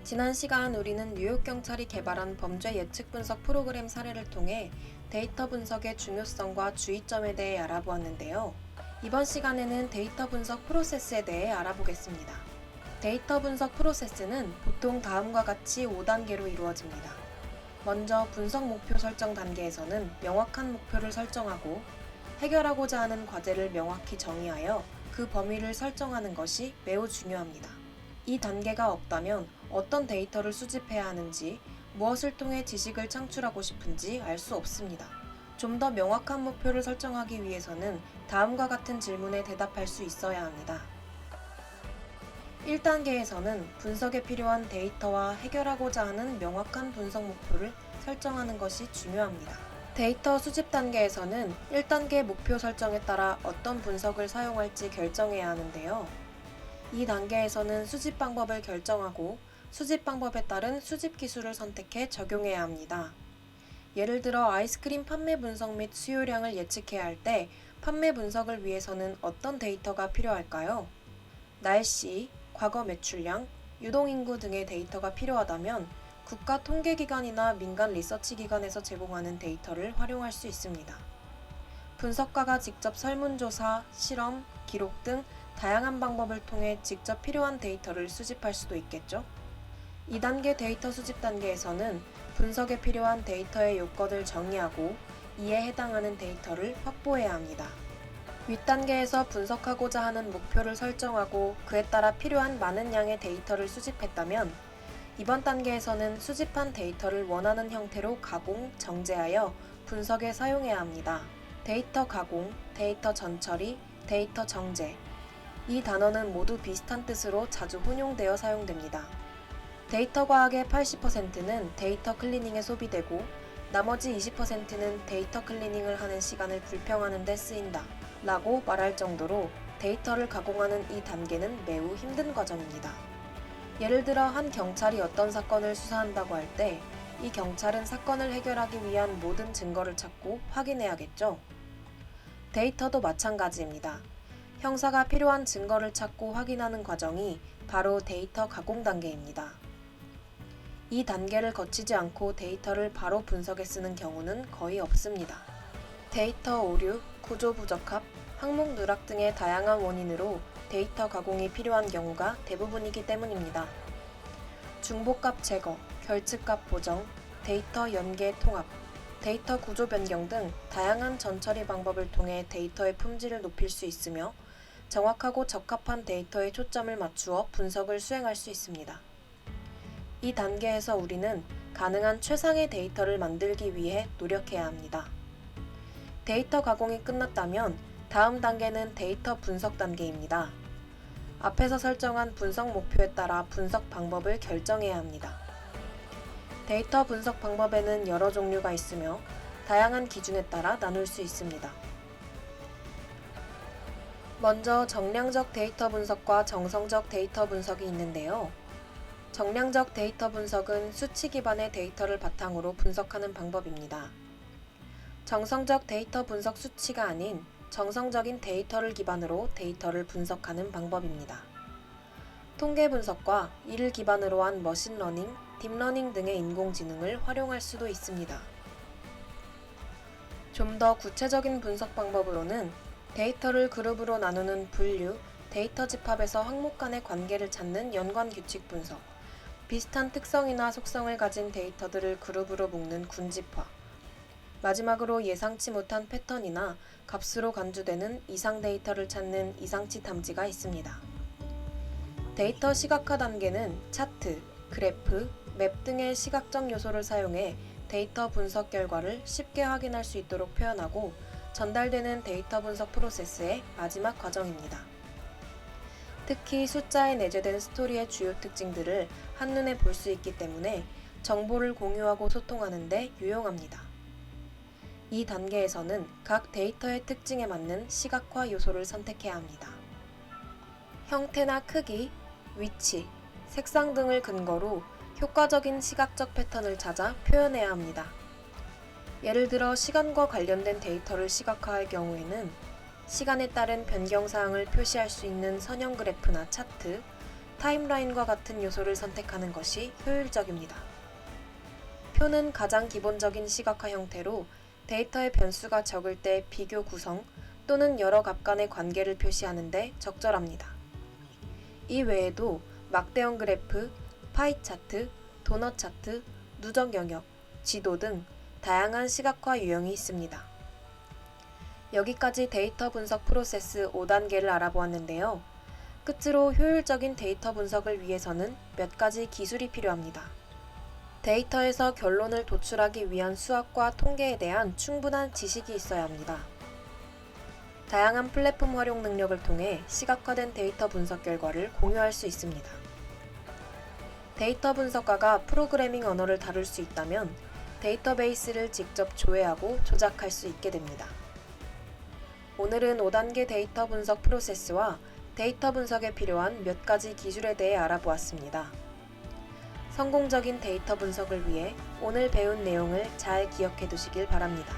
지난 시간 우리는 뉴욕 경찰이 개발한 범죄 예측 분석 프로그램 사례를 통해 데이터 분석의 중요성과 주의점에 대해 알아보았는데요. 이번 시간에는 데이터 분석 프로세스에 대해 알아보겠습니다. 데이터 분석 프로세스는 보통 다음과 같이 5단계로 이루어집니다. 먼저 분석 목표 설정 단계에서는 명확한 목표를 설정하고 해결하고자 하는 과제를 명확히 정의하여 그 범위를 설정하는 것이 매우 중요합니다. 이 단계가 없다면 어떤 데이터를 수집해야 하는지, 무엇을 통해 지식을 창출하고 싶은지 알 수 없습니다. 좀 더 명확한 목표를 설정하기 위해서는 다음과 같은 질문에 대답할 수 있어야 합니다. 1단계에서는 분석에 필요한 데이터와 해결하고자 하는 명확한 분석 목표를 설정하는 것이 중요합니다. 데이터 수집 단계에서는 1단계 목표 설정에 따라 어떤 분석을 사용할지 결정해야 하는데요. 이 단계에서는 수집 방법을 결정하고 수집 방법에 따른 수집 기술을 선택해 적용해야 합니다. 예를 들어 아이스크림 판매 분석 및 수요량을 예측해야 할 때 판매 분석을 위해서는 어떤 데이터가 필요할까요? 날씨, 과거 매출량, 유동인구 등의 데이터가 필요하다면 국가통계기관이나 민간 리서치기관에서 제공하는 데이터를 활용할 수 있습니다. 분석가가 직접 설문조사, 실험, 기록 등 다양한 방법을 통해 직접 필요한 데이터를 수집할 수도 있겠죠? 2단계 데이터 수집 단계에서는 분석에 필요한 데이터의 요건을 정의하고 이에 해당하는 데이터를 확보해야 합니다. 윗단계에서 분석하고자 하는 목표를 설정하고 그에 따라 필요한 많은 양의 데이터를 수집했다면 이번 단계에서는 수집한 데이터를 원하는 형태로 가공, 정제하여 분석에 사용해야 합니다. 데이터 가공, 데이터 전처리, 데이터 정제. 이 단어는 모두 비슷한 뜻으로 자주 혼용되어 사용됩니다. 데이터 과학의 80%는 데이터 클리닝에 소비되고 나머지 20%는 데이터 클리닝을 하는 시간을 불평하는 데 쓰인다 라고 말할 정도로 데이터를 가공하는 이 단계는 매우 힘든 과정입니다. 예를 들어 한 경찰이 어떤 사건을 수사한다고 할 때 이 경찰은 사건을 해결하기 위한 모든 증거를 찾고 확인해야겠죠. 데이터도 마찬가지입니다. 형사가 필요한 증거를 찾고 확인하는 과정이 바로 데이터 가공 단계입니다. 이 단계를 거치지 않고 데이터를 바로 분석에 쓰는 경우는 거의 없습니다. 데이터 오류, 구조 부적합, 항목 누락 등의 다양한 원인으로 데이터 가공이 필요한 경우가 대부분이기 때문입니다. 중복값 제거, 결측값 보정, 데이터 연계 통합, 데이터 구조 변경 등 다양한 전처리 방법을 통해 데이터의 품질을 높일 수 있으며 정확하고 적합한 데이터에 초점을 맞추어 분석을 수행할 수 있습니다. 이 단계에서 우리는 가능한 최상의 데이터를 만들기 위해 노력해야 합니다. 데이터 가공이 끝났다면 다음 단계는 데이터 분석 단계입니다. 앞에서 설정한 분석 목표에 따라 분석 방법을 결정해야 합니다. 데이터 분석 방법에는 여러 종류가 있으며 다양한 기준에 따라 나눌 수 있습니다. 먼저 정량적 데이터 분석과 정성적 데이터 분석이 있는데요. 정량적 데이터 분석은 수치 기반의 데이터를 바탕으로 분석하는 방법입니다. 정성적 데이터 분석 수치가 아닌 정성적인 데이터를 기반으로 데이터를 분석하는 방법입니다. 통계 분석과 이를 기반으로 한 머신러닝, 딥러닝 등의 인공지능을 활용할 수도 있습니다. 좀 더 구체적인 분석 방법으로는 데이터를 그룹으로 나누는 분류, 데이터 집합에서 항목 간의 관계를 찾는 연관 규칙 분석, 비슷한 특성이나 속성을 가진 데이터들을 그룹으로 묶는 군집화, 마지막으로 예상치 못한 패턴이나 값으로 간주되는 이상 데이터를 찾는 이상치 탐지가 있습니다. 데이터 시각화 단계는 차트, 그래프, 맵 등의 시각적 요소를 사용해 데이터 분석 결과를 쉽게 확인할 수 있도록 표현하고 전달되는 데이터 분석 프로세스의 마지막 과정입니다. 특히 숫자에 내재된 스토리의 주요 특징들을 한눈에 볼 수 있기 때문에 정보를 공유하고 소통하는 데 유용합니다. 이 단계에서는 각 데이터의 특징에 맞는 시각화 요소를 선택해야 합니다. 형태나 크기, 위치, 색상 등을 근거로 효과적인 시각적 패턴을 찾아 표현해야 합니다. 예를 들어 시간과 관련된 데이터를 시각화할 경우에는 시간에 따른 변경 사항을 표시할 수 있는 선형 그래프나 차트, 타임라인과 같은 요소를 선택하는 것이 효율적입니다. 표는 가장 기본적인 시각화 형태로 데이터의 변수가 적을 때 비교 구성 또는 여러 값 간의 관계를 표시하는 데 적절합니다. 이 외에도 막대형 그래프, 파이 차트, 도넛 차트, 누적 영역, 지도 등 다양한 시각화 유형이 있습니다. 여기까지 데이터 분석 프로세스 5단계를 알아보았는데요. 끝으로 효율적인 데이터 분석을 위해서는 몇 가지 기술이 필요합니다. 데이터에서 결론을 도출하기 위한 수학과 통계에 대한 충분한 지식이 있어야 합니다. 다양한 플랫폼 활용 능력을 통해 시각화된 데이터 분석 결과를 공유할 수 있습니다. 데이터 분석가가 프로그래밍 언어를 다룰 수 있다면 데이터베이스를 직접 조회하고 조작할 수 있게 됩니다. 오늘은 5단계 데이터 분석 프로세스와 데이터 분석에 필요한 몇 가지 기술에 대해 알아보았습니다. 성공적인 데이터 분석을 위해 오늘 배운 내용을 잘 기억해 두시길 바랍니다.